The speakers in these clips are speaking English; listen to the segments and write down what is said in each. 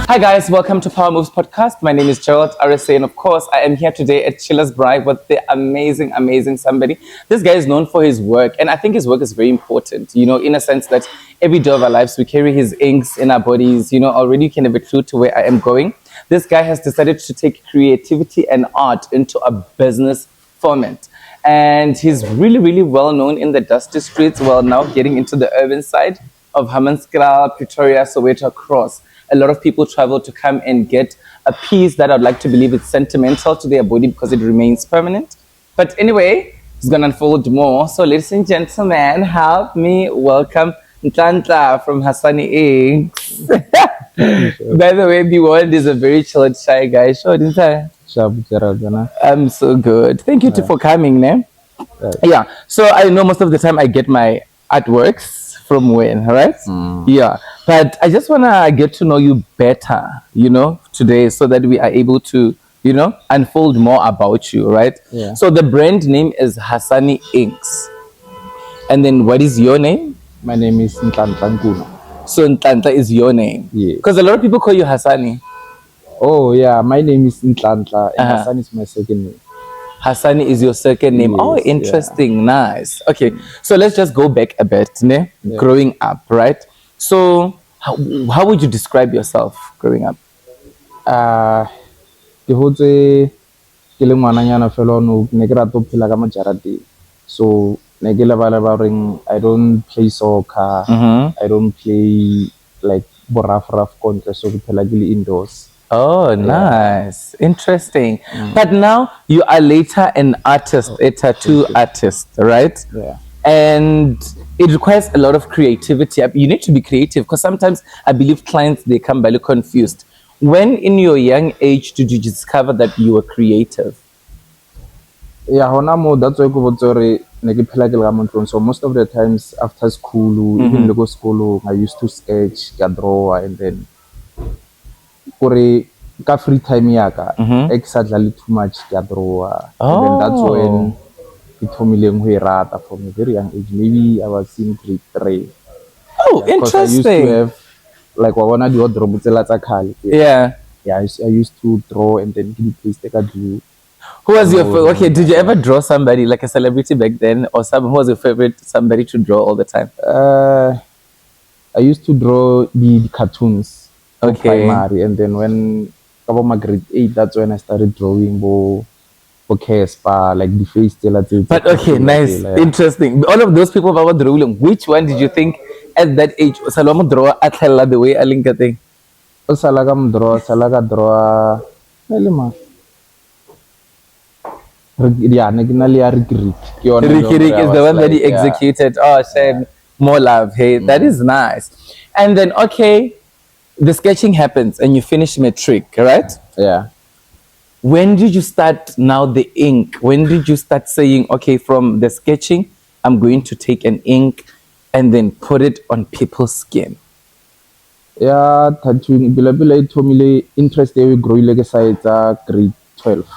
Hi guys, welcome to Power Moves Podcast. My name is Gerald RSA, and of course, I am here today at Chiller's Bride with the amazing somebody. This guy is known for his work, and I think his work is very important, in a sense that every day of our lives, we carry his inks in our bodies. Already you can have a clue to where I am going. This guy has decided to take creativity and art into a business format. And he's really well known in the dusty streets, well, now getting into the urban side of Hammanskraal, Pretoria, Soweto, across. A lot of people travel to come and get a piece that I'd like to believe is sentimental to their body because it remains permanent. But anyway, it's going to unfold more. So ladies and gentlemen, help me welcome Nhlanhla from Hasani Ink. By the way, B1 is a very chilled, shy guy. Sure, didn't I? I'm so good. Thank you for coming, ne? Yeah. So I know most of the time I get my artworks from when, right? Yeah. But I just want to get to know you better, today so that we are able to, unfold more about you, right? Yeah. So the brand name is Hasani Inks. And then what is your name? My name is Nhlanhla Nkuna. So Nhlanhla is your name? Yes. Because a lot of people call you Hasani. Oh, yeah. My name is Nhlanhla, and Hasani is my second name. Hasani is your second name. Yes, Oh, interesting. yeah. Nice. Okay. So let's just go back a bit, ne? Yeah. Growing up, right? So how would you describe yourself growing up? Ke hotse ke le ngwananyana fela no ne ke rata go phela ka majarate. So ne ke lebala ba reng I don't play soccer. I don't play like rough kontle, so ke phela ke le indoors. Oh, nice. Interesting. But now you are later an artist, a tattoo artist, right? Yeah. And it requires a lot of creativity. You need to be creative because sometimes I believe clients, they come very confused. When in your young age did you discover that you were creative? Yeah, that's why so most of the times after school, even go school, I used to sketch, draw, and then ka free time yaka, exactly too much draw. And then that's when it from a very young age. Maybe I was in grade 3. Oh, yeah, interesting. I used to have like Yeah. Yeah, I used to draw and then please take a glue. Who was your okay? Did you ever draw somebody like a celebrity back then, or who was your favorite somebody to draw all the time? I used to draw the cartoons. Okay. Primary, and then when I was my grade 8, that's when I started drawing Casper, like the face. But okay, nice, interesting. All of those people were drawing. Which one did you think at that age? Saloma draw at the way I link a thing. Salagam draw. Yeah, Rick is the one that he executed. Oh, shame. More love. Hey, that is nice. And then, okay, the sketching happens and you finish matric, right? Yeah. When did you start now the ink? When did you start saying, okay, from the sketching, I'm going to take an ink and then put it on people's skin? Yeah, tattooing. Bila told me interest we grow like a grade 12.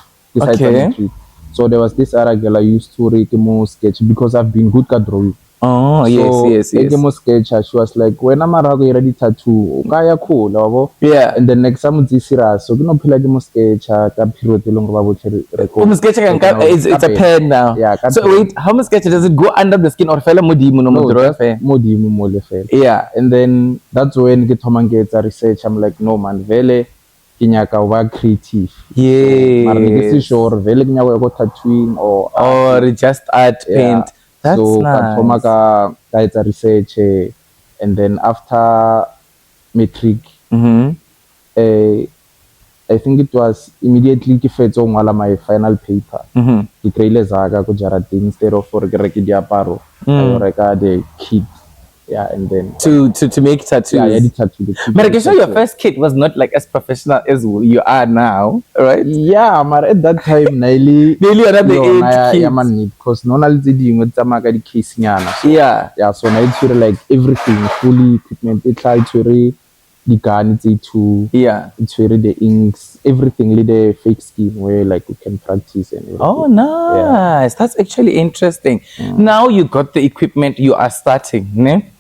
Okay. So there was this other girl I used to read more sketch because I've been good at drawing. Oh, so, yes. More sketch. She was like, when I'm ready tattoo, okay, cool. Yeah. And the next time it's serious. So you know, play more sketch. It's a pen now. Yeah. So wait, how much sketch does it go under the skin or fella modimu no modimu? Yeah. And then that's when get a research. I'm like, no man, vele. Kinyaka creative. Yeah. So, sure, vele kinyaka tattooing or just art paint. That's so nice. It's a research, and then after matric, I think it was immediately my final paper. Ke creile zaga ko jarateng instead of for reke diaparo. I reka the kit. Yeah, and then to make tattoos. Yeah, the tattoo. But I can show your first kit was not like as professional as you are now, right? Yeah, but at that time, nearly another 8 kids. Because no one did the case. Yeah. So now it's like everything, fully equipment. It's like the gun, it's the inks, everything, the fake skin where like we can practice and everything. Oh, nice. That's actually interesting. Now you got the equipment, you are starting, ne?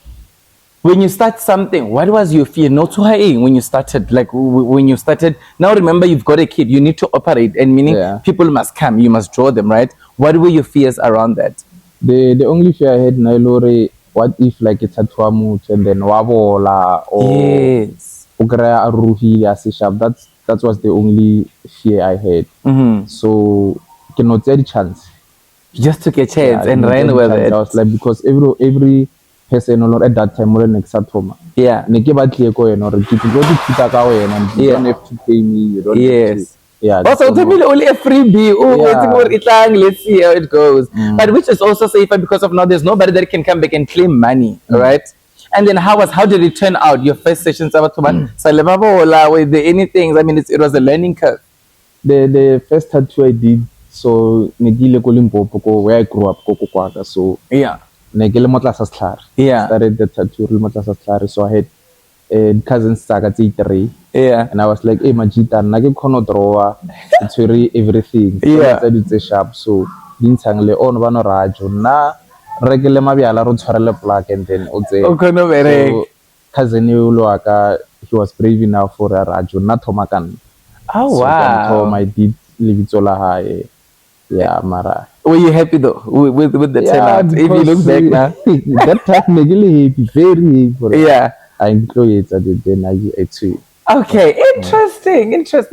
when you start something, what was your fear? Not to when you started, like when you started. Now remember, you've got a kid. You need to operate, and meaning people must come. You must draw them, right? What were your fears around that? The only fear I had, Nailore, what if like it's a tuamut and then wabola or Yes. ukra ruhi as sharp. That was the only fear I had. So cannot take a chance. You just took a chance and ran with it. I was like, because every person at that time were next at home. Yeah. Ne ke batle ko ena re ke tlo di thuta ka wena, and you don't have to pay me, you don't have to. Yeah. Also, only a freebie. Let's see how it goes. But which is also safer because of now there's nobody that can come back and claim money, right? And then how did it turn out? Your first sessions about with the anything. I mean, it was a learning curve. The first tattoo I did, so negile ko Limpopo ko where I grew up ko kwaka, so yeah. Negile motla sa Skraal. Yeah. Started the tattoo motla sa Skraal, so I had cousins tsaka tse 3. Yeah. And I was like, hey Majita, nna ke khona draw it's very everything. Yeah. It's sharp, so dintshang le on bana rajo na rekele mabiala ro tshwarele plug and then o tse. So cousin yo aka, he was brave enough for a rajo na thoma kan. Oh So wow. I did lebitso la hae. Yeah, mara. Were you happy though with the turnout? If you look back now, that time negile happy, very happy for it. Yeah. I employed it at the then I too. Okay, interesting,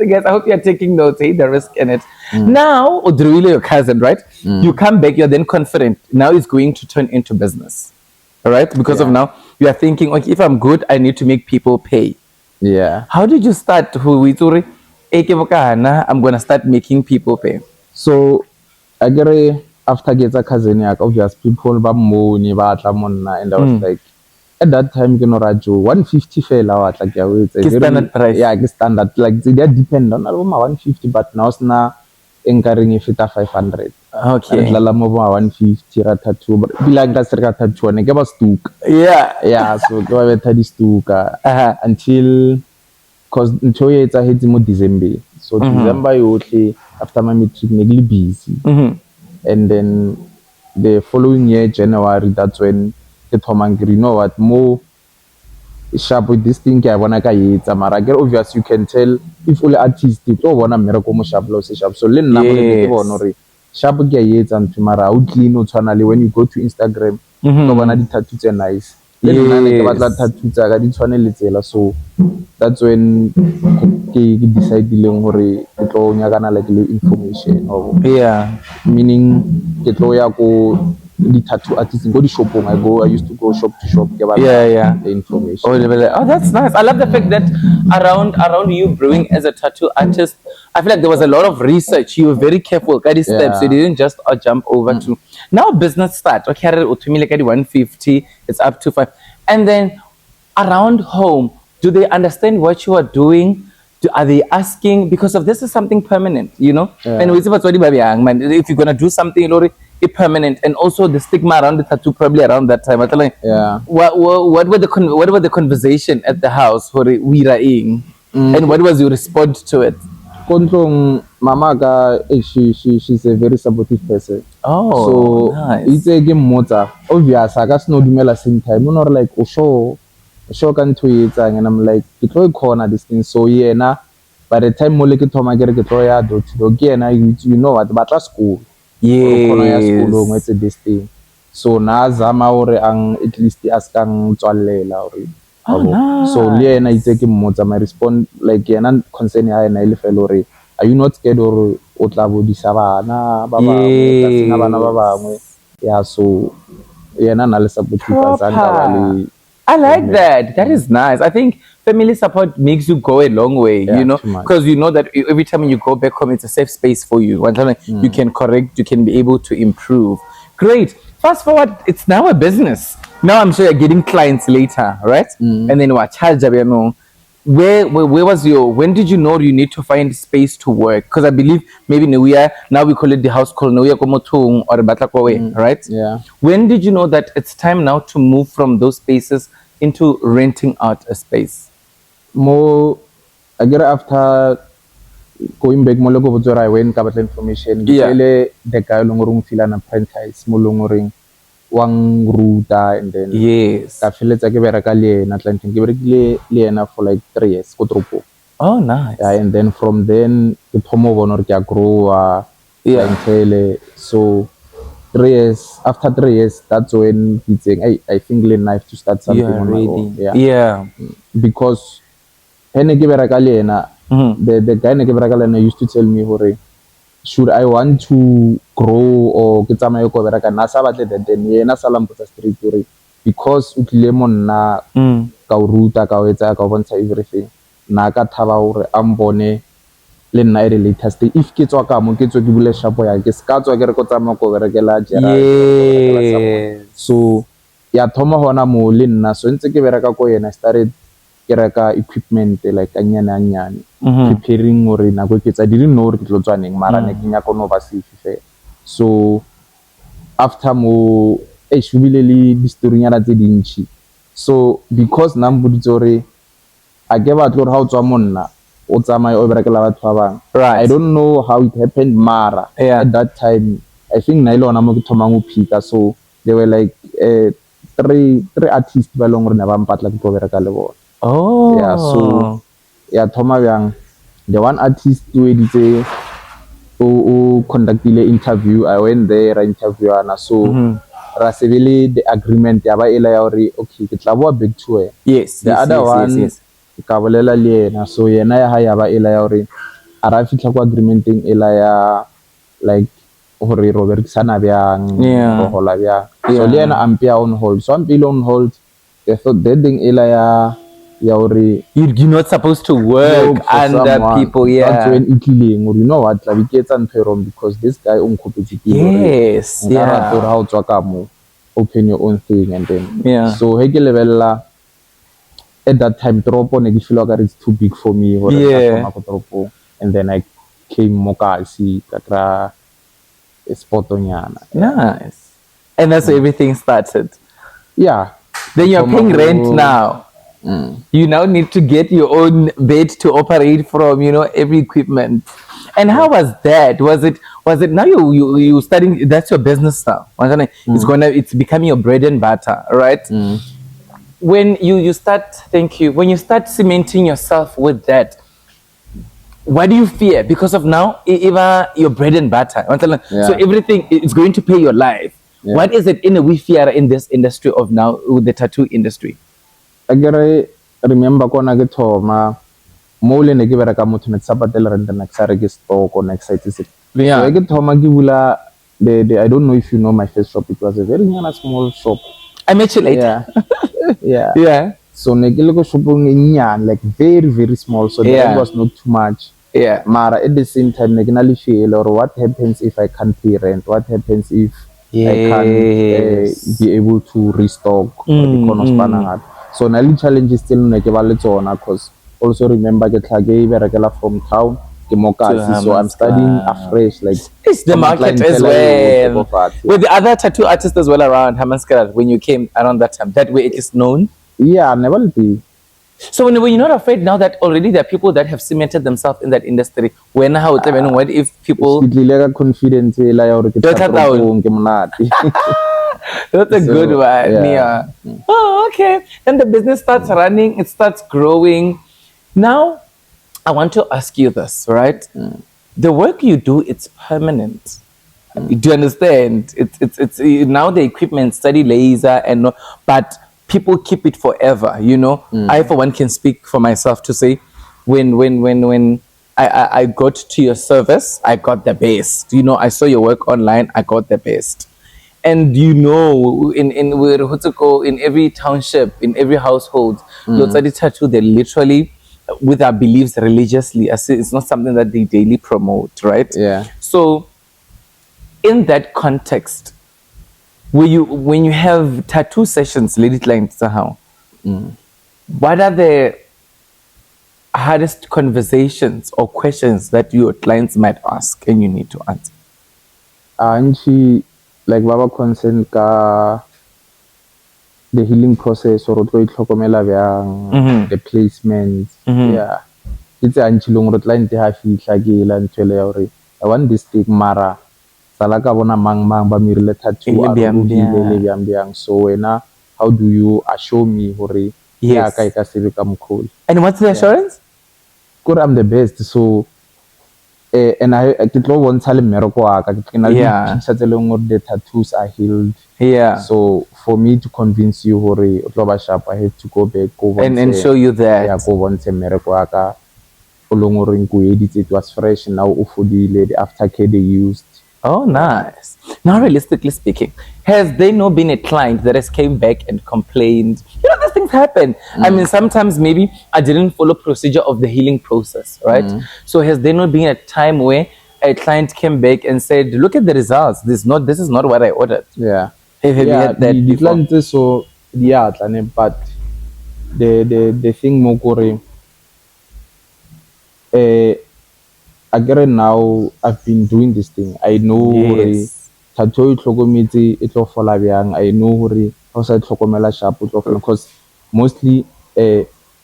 guys. I hope you're taking notes. Hey, the risk in it. Now, Odruile, your cousin, right? You come back, you're then confident. Now it's going to turn into business, all right? Because of now, you are thinking, okay, if I'm good, I need to make people pay. Yeah. How did you start? I'm gonna start making people pay. So, I get after get a cousin, obvious people ba money ba tla monna, and I was like, at that time, you know, Raju, 150 fell out like it's a standard price. Yeah, standard. Like they depend on 150, but now it's na encouraging if it's 500. Okay. Lala mo 150 tattoo, but bilang that's a tattoo and get a stuk. Yeah. So go ahead and stuk until until it's a hit in December. So December you after my metric negli busy, and then the following year January that's when the Tomangri, you know what, more sharp with this thing. I wanna get mara. Obvious, you can tell if all artists did oh wanna miracle mo sharp loss sharp. So len na mo le bonore sharp get and tomorrow out clean no channel when you go to Instagram. No wanna the tattoos are nice. Len na ne batla tattoos ga di tshwanele tsela. So that's when ke decide dileng hore ke tlo nyakana like information or meaning ke tlo ya ko the tattoo artists go the shop. I used to go shop to shop. The information. Oh, that's nice. I love the fact that around you brewing as a tattoo artist, I feel like there was a lot of research. You were very careful. Got these steps. You didn't just jump over to now business start. Okay, like 150. It's up to 5, and then around home, do they understand what you are doing? Are they asking because of this is something permanent, you know? And we see what's already young man. If you're gonna do something, it's permanent, and also the stigma around the tattoo probably around that time. What were the conversation at the house for and what was your response to it? Kontrong mama she's a very supportive person. Oh, so nice. It's a game motor. Obvious, I guess no dumela same time. You know, like show can tweet and I'm like it will corner this thing. So na by the time moleke thoma get ya do again you know what but school. School it's this thing. So na zama ore ang at least askang tswallela ore. Nice. So na itse ke mmotsa my respond like yena concern ya na ile fela ore are you not scared or o tla bodisa bana ba bangwe ka sina bana ba bangwe. Yeah, so yena na le support ka I like that. That is nice. I think family support makes you go a long way, you know, because you know that every time you go back home, it's a safe space for you. You can correct, you can be able to improve. Great. Fast forward, it's now a business. Now I'm sure you're getting clients later, right? And then what? Where was when did you know you need to find space to work? Because I believe maybe now we call it the house call or right? Yeah. When did you know that it's time now to move from those spaces into renting out a space? More, I get after going back more logo I went cover information. The guy long feel an apprentice more long wang ruta, and then Yes. ka feletsa ke bereka le ena client ke berekile le ena for like 3 years ko Tropo. Oh, nice. Yeah, and then from then ke thomo bona re ke grow clientele. So 3 years, after 3 years, that's when he's saying, I think le knife to start something on my own. Yeah. Because the guy ne ke bereka le ena used to tell me hore should I want to grow or ke tsamaye ko bereka na sa batle that, then yena sala mpotsa straight hore because o tlile mo nna ka o ruta ka o etsa ka o bontsha everything na ka thaba hore a mbone le nna e latest if ke tswa ka mo ke tswe ke bule shapo ya ke ska tswa ke re ko tsamaya ko berekela jera. So ya thoma hona mo le nna so ntse ke bereka ko yena started ke reka equipment like anyane preparing hore nako ke tsa didn't know re ke tlo tswaneng mara ne ke nya ko no ba safe. So after mo shubile le di story nyana tse dintsi, so because na mbuditse hore a ke batlo re ha o tswa monna o tsamaye o berekela batho ba bang. I don't know how it happened mara at that time I think na ile ona mo ke thomang o phika, so they were like three artists ba long re ne ba mpatla ke tlo bereka le bona. Yeah, so yeah, thoma bjang the one artist o editse o conductile interview, I went there ra interview ana, so ra sebele the agreement ya ba ela ya hore okay ke tla boa back to her. The other one ka bolela le yena, so yena ya ha ya ba ela ya hore a ra fitla ko agreementing ela ya like hore ro berekisana bjang ro hola bjang, so le yena ampia on hold, so ampile on hold. They thought that thing ela ya hore you're not supposed to work under someone. People. That's when it killing, or you know what, la biketsa ntho wrong because this guy on kopetse ke hore ha o tswa ka mo open your own thing, and then so he ke lebella at that time Tropo ne ke feel like it's too big for me hore ka koma Tropo, and then I came Mokasi kakra spotonyana. Nice. And that's where everything started. Then you're paying rent now. You now need to get your own bed to operate from, you know, every equipment. And how was that? Was it now you studying, that's your business now. It's becoming your bread and butter, right? When you start, when you start cementing yourself with that, what do you fear? Because of now, even your bread and butter. So everything is going to pay your life. What is it in a we fear in this industry of now, with the tattoo industry? I remember kona ke thoma mo le ne ke bereka motho ne tsapatela rent na ke re ke stock on excited. So ke thoma ke bula the I don't know if you know my first shop. It was a very small shop. I met you later. Yeah. So ne ke le ko shopong nyane, like very very small, so the rent was not too much. Mara at the same time ne ke na le feel or what happens if I can't pay rent, what happens if I can't be able to restock so na le challenges still ne ke ba le tsona, because also remember ke tlhake berekela from town ke Mokasi, so I'm studying afresh, like it's the market as well with the other tattoo artists as well around Hammanskraal. When you came around that time, that way it is known. Never be. So when you're not afraid now that already there are people that have cemented themselves in that industry, what if people confidence that's a good one. Oh, okay. Then the business starts running, it starts growing. Now, I want to ask you this, right? The work you do, it's permanent. Do you understand? It's now the equipment, study laser, and but people keep it forever. You know, I for one can speak for myself to say, when I got to your service, I got the best. You know, I saw your work online, I got the best. And you know, in every township, in every household, tattoo, they literally, with our beliefs religiously, it's not something that they daily promote, right? So, in that context, when you have tattoo sessions, lady clients, what are the hardest conversations or questions that your clients might ask and you need to answer? Like baba concerned ka the healing process or tlo itlhokomela bjang, the placement. It's anchilong re client ha fihla ke la ntwele ya hore I want this thing mara sala ka bona mang ba mirile tattoo a le bjang so wena how do you assure me hore ya ka ka sebe ka mkholi. And what's the assurance? Good, I'm the best. So and I ke tlo bontsha le mmereko wa ka ke na le pictures le ngore the tattoos are healed. So for me to convince you hore o tlo ba sharp, I have to go back and show you that. Yeah, go bontsha mmereko wa ka o lo ngore nko edit, it was fresh, now o fodile, the aftercare they used. Oh, nice. Now, realistically speaking, has there not been a client that has came back and complained? You know, these things happen. I mean, sometimes maybe I didn't follow procedure of the healing process, right? So has there not been a time where a client came back and said, look at the results. This is not what I ordered. Yeah. Have you had that the client so yeah, but the thing more again now I've been doing this thing. I know tattoo tlhokometse e tlo fola bjang. I know hore how sa tlhokomela sharp o tlo fola because mostly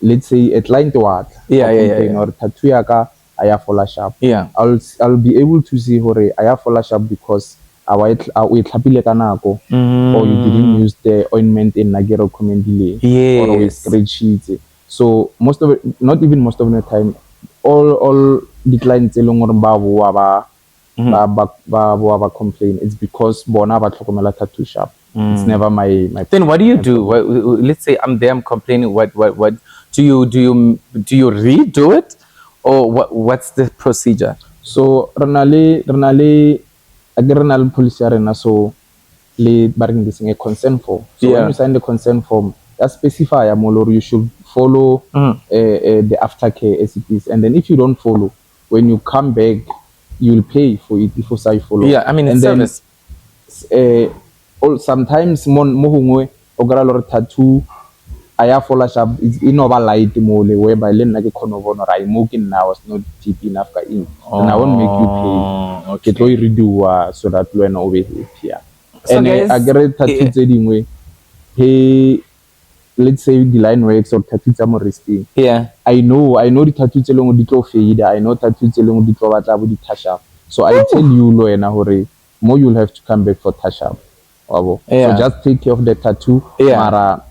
let's say a client wa or tattoo ya ka aya fola sharp. I'll be able to see hore aya fola sharp because o itlhapile ka nako or you didn't use the ointment in nage recommendile or with spreadsheets. So most of it, not even most of the time, all the clients ba complain. It's because bona ba tlhokomela tattoo shop. It's never my Then what do you do? Let's say I'm there, I'm complaining. What do you redo it, or what's the procedure? So renale police arena so le baring this a consent form. So when you sign the consent form, that specify or you should follow the aftercare as it is, and then if you don't follow, when you come back, you'll pay for it if you follow. Yeah, I mean, it's service. Sometimes mohungwe ogara lor tattoo aya follow sharp it's inova light mole whereby len like konovono I moking now was not deep enough ka in and I won't make you pay. Okay, to redo so that when over here. So and I get tattoo dingwe hey, let's say the line works or tattoo tsa mo resting. I know the tattoo tse leng di tlo fade. I know tattoo tse leng di tlo batla bo di touch up. So I tell you lo ena hore more you'll have to come back for touch up. So just take care of the tattoo. Mara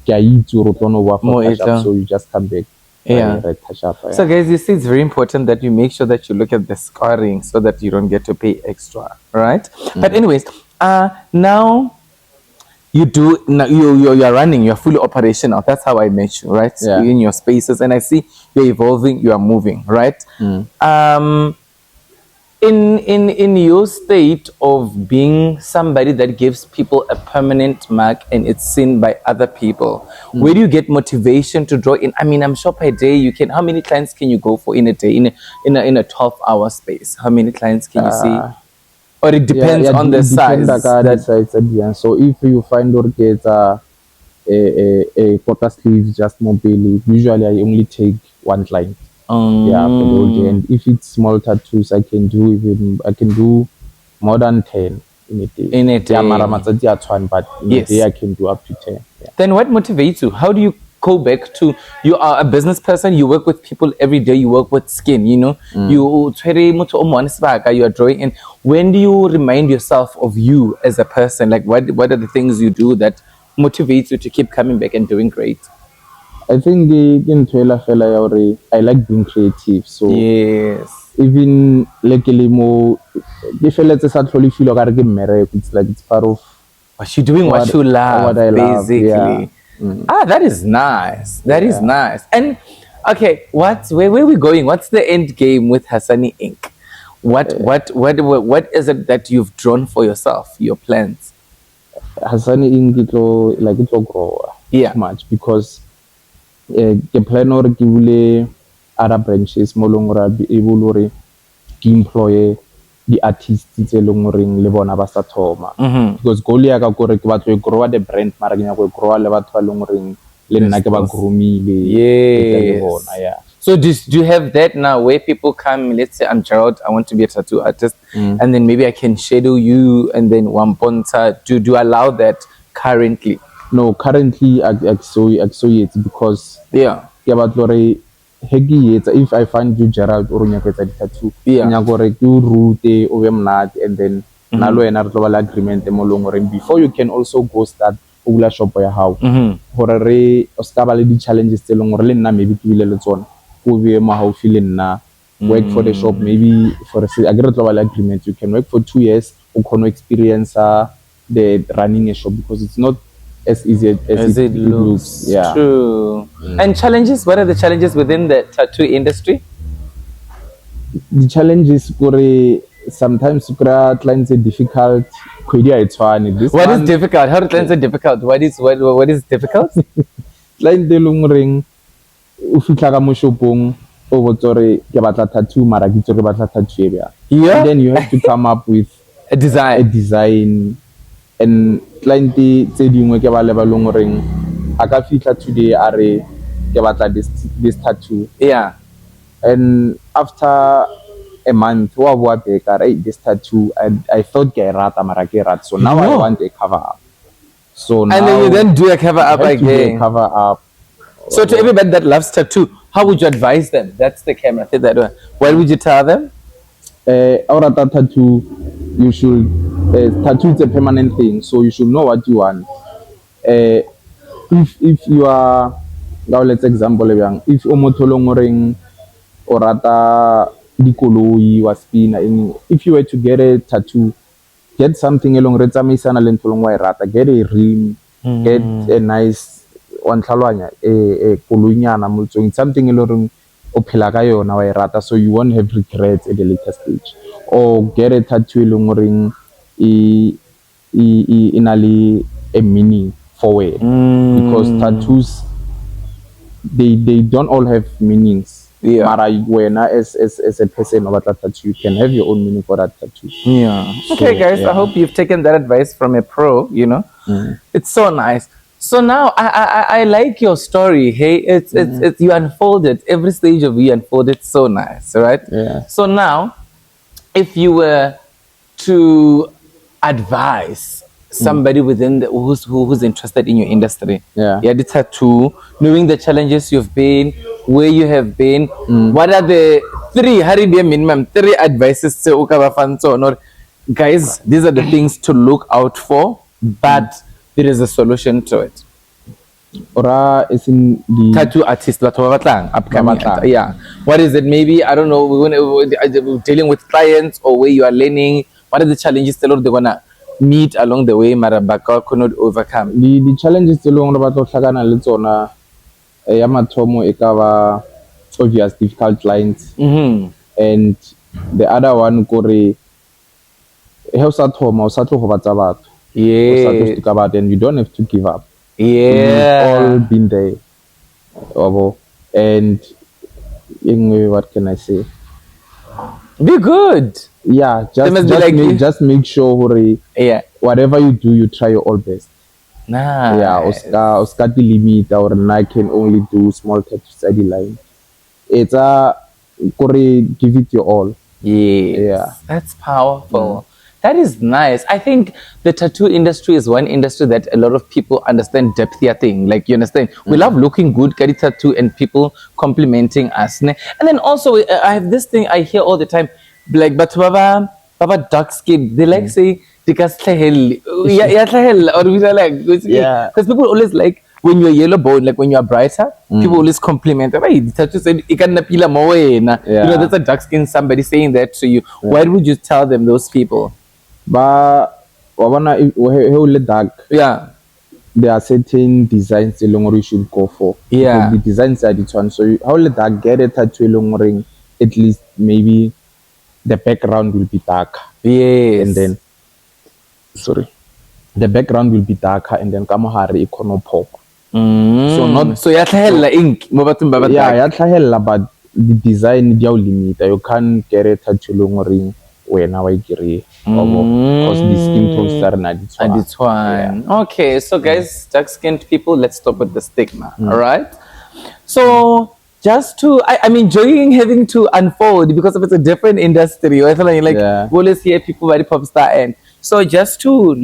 so you just come back. Touch up. So guys, you see, it's very important that you make sure that you look at the scarring so that you don't get to pay extra, right? But anyways, now you are running, you're fully operational. That's how I met you, right? You're in your spaces, and I see you're evolving, you are moving, right? In your state of being somebody that gives people a permanent mark and it's seen by other people, where do you get motivation to draw in? I mean, I'm sure per day you can. How many clients can you go for in a day in a 12-hour space? How many clients can you see? Or it depends on the size. So if you find or get a quarter sleeve just mobile, usually I only take one client. For the whole day. And if it's small tattoos, I can do more than 10 in a day. In a day. But in a day I can do up to 10. Then what motivates you? How do you go back to, you are a business person, you work with people every day, you work with skin, you know, you are drawing, and when do you remind yourself of you as a person? Like what are the things you do that motivates you to keep coming back and doing great? I think I like being creative. So even like it's like it's part of what you're doing, what you love, what I love, basically. That is nice. That is nice. And okay, where are we going? What's the end game with Hasani Ink? What is it that you've drawn for yourself? Your plans? Hasani Ink it will grow much because the plan or give other branches more longer be able to employ the artists tse leng le bona ba sa thoma because goal ya ka gore ke batho grow the brand mara ke nyako grow le batho ba leng le nna ke ba groomile bona. So do you have that now where people come, let's say I'm Gerald, I want to be a tattoo artist, and then maybe I can shadow you and then one ponta. Do you allow that currently? No, currently I saw it because if I find you Gerald or nyaketsa tattoo nyakore ke route o be mnat and then nalo ena re tlo ba le agreement mo leng gore before you can also go start o bula shop ya hao gore re o ska ba le di challenges tse leng gore le nna maybe ke bile le tsona go be mo haufi le nna work for the shop maybe for a great global agreement you can work for 2 years o kgone experience the running a shop because it's not as easy as it looks. Yeah, true. And challenges, what are the challenges within the tattoo industry? The challenges gore sometimes clients are difficult. What is difficult? How do clients are difficult? What is difficult? Client de longring o fitla ka mo shopong o botsore ke batla tattoo mara ke tsore batla tattoo bia. And then you have to come up with a design and client tse dingwe ke ba le ba longring aka fitla today are ke batla this tattoo. Yeah. And after a month, this tattoo, I thought so now I want a cover up. So now and then you then do a cover up again. Cover up. So to everybody that loves tattoo, how would you advise them? That's the camera. What would you tell them? Our tattoo, you should tattoo is a permanent thing, so you should know what you want. If you are now let's example if omotolong orata dikoloi wa spina if you were to get a tattoo get something along retsamaisana le ntolong wa rata get a ring get a nice one tlhalwanya a koloinyana motsong something along o phela ka yona wa rata so you won't have regrets at the later stage or get a tattoo along ring inali a meaning for it because tattoos they don't all have meanings. Yeah. Mara as a person of that tattoo, you can have your own meaning for that tattoo. Yeah. So, okay, guys. Yeah. I hope you've taken that advice from a pro. You know, it's so nice. So now I like your story. Hey, it's you unfolded every stage of you unfolded so nice, right? Yeah. So now, if you were to advise somebody within who's interested in your industry, yeah, the tattoo, knowing the challenges you've been, where you have been, what are the three advices to guys, these are the things to look out for, but there is a solution to it. Ora is in the tattoo artist upcoming. Yeah, what is it? Maybe I don't know, we're dealing with clients or where you are learning, what are the challenges they wanna meet along the way marabaka could not overcome? The challenges the long about tlhakana le tsona ya mathomo e ka ba obvious difficult clients and the other one gore he o sa thoma o sa tlo go batsa batho and you don't have to give up. We've all been there and what can I say, be good. Yeah, just make sure whatever you do, you try your all best. Nice. Yeah, Oscar the limit or I can only do small tattoos at the line. It's give it your all. Yeah, that's powerful. That is nice. I think the tattoo industry is one industry that a lot of people understand depth thing. Like, you understand, we love looking good, getting tattoo, and people complimenting us. And then also, I have this thing I hear all the time, like, but baba dark skin, they like say because people always like when you're yellow bone, like when you're brighter, people always compliment. Hey, the tattoo said you know, that's a dark skin. Somebody saying that to you. Why would you tell them, those people? But dark. Yeah. There are certain designs you should go for. Yeah. The designs are the one. So how let that get a tattoo ring, at least maybe the background will be dark. Yes. And then the background will be darker and then kamohari ikono pop. So Nhlanhla Ink. Yeah, but the design limit. You can't get a tattoo ring when I get because the skin tones are not Okay, so guys, dark-skinned people, let's stop with the stigma. All right. So just to, I'm enjoying having to unfold because of it's a different industry. I feel like we always hear people very pop star and so just to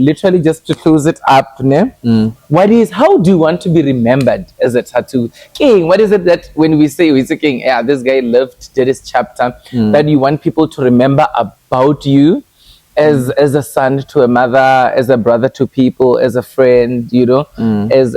close it up, how do you want to be remembered as a tattoo king? What is it that when we say he's a king, this guy did his chapter, that you want people to remember about you as a son to a mother, as a brother to people, as a friend, you know, as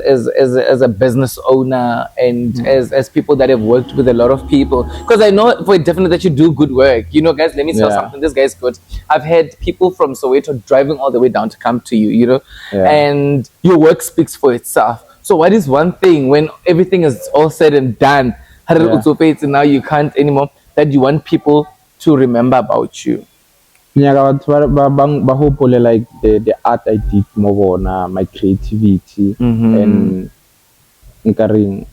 a business owner, and as people that have worked with a lot of people. Because I know for definite that you do good work. You know, guys, let me tell Yeah. something. This guy's good. I've had people from Soweto driving all the way down to come to you, you know, Yeah. and your work speaks for itself. So what is one thing when everything is all said and done, now you can't anymore, that you want people to remember about you? Nyaka batho ba hopole like the art I did mo bona, my creativity, and nkareng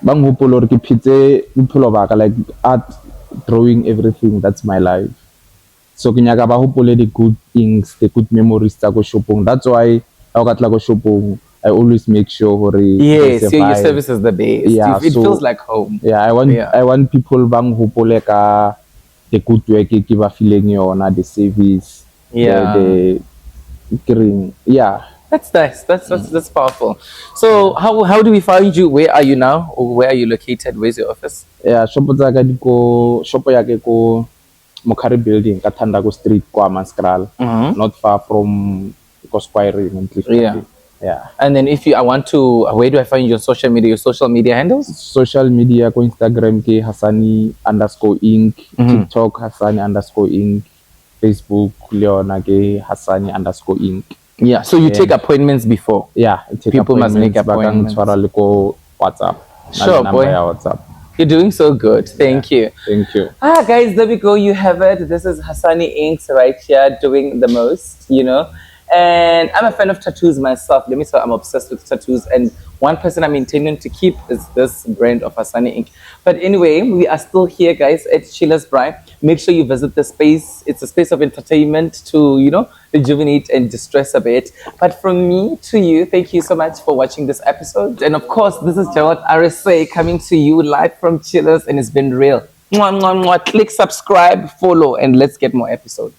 bang hopole hore ke phetse bophelo ba ka, like art, drawing, everything. That's my life. So ke nyaka ba hopole the good things, the good memories tsa ko shopong. That's why ha o ka tla ko shopong, I always make sure hore Yes, there's a your vibe. service is the best. Yeah, It so feels like home. yeah, I want people bang hopole ka the good work ke ba feeling yona, the service, Yeah. the green. Yeah. That's nice. That's powerful. So how do we find you? Where are you now? Or where are you located? Where's your office? Yeah, shopo tsa ka di ko, shopo ya ke ko Mokari building ka Thandako Street kwa Hammanskraal, not far from Square in Yeah. Yeah. And then I want to, where do I find your social media? Your social media handles? Social media ko Instagram ke Hasani_Ink, TikTok Hasani_Ink, Facebook Leona ke Hasani_Ink. Yeah. So you take appointments before? Yeah, take People must make appointments. Ba kang tshwara le ko WhatsApp. Sure, Number boy. ya WhatsApp. You're doing so good. Thank you. Thank you. Guys, there we go. You have it. This is Hasani Inks right here doing the most, you know. And I'm a fan of tattoos myself. Let me tell you, I'm obsessed with tattoos. And one person I'm intending to keep is this brand of Hasani Ink. But anyway, we are still here, guys, at Sheila's Bride. Make sure you visit the space. It's a space of entertainment to, you know, rejuvenate and distress a bit. But from me to you, thank you so much for watching this episode. And of course, this is Gerald RSA coming to you live from Chillers, and it's been real. Mwah, mwah, mwah. Click subscribe, follow, and let's get more episodes.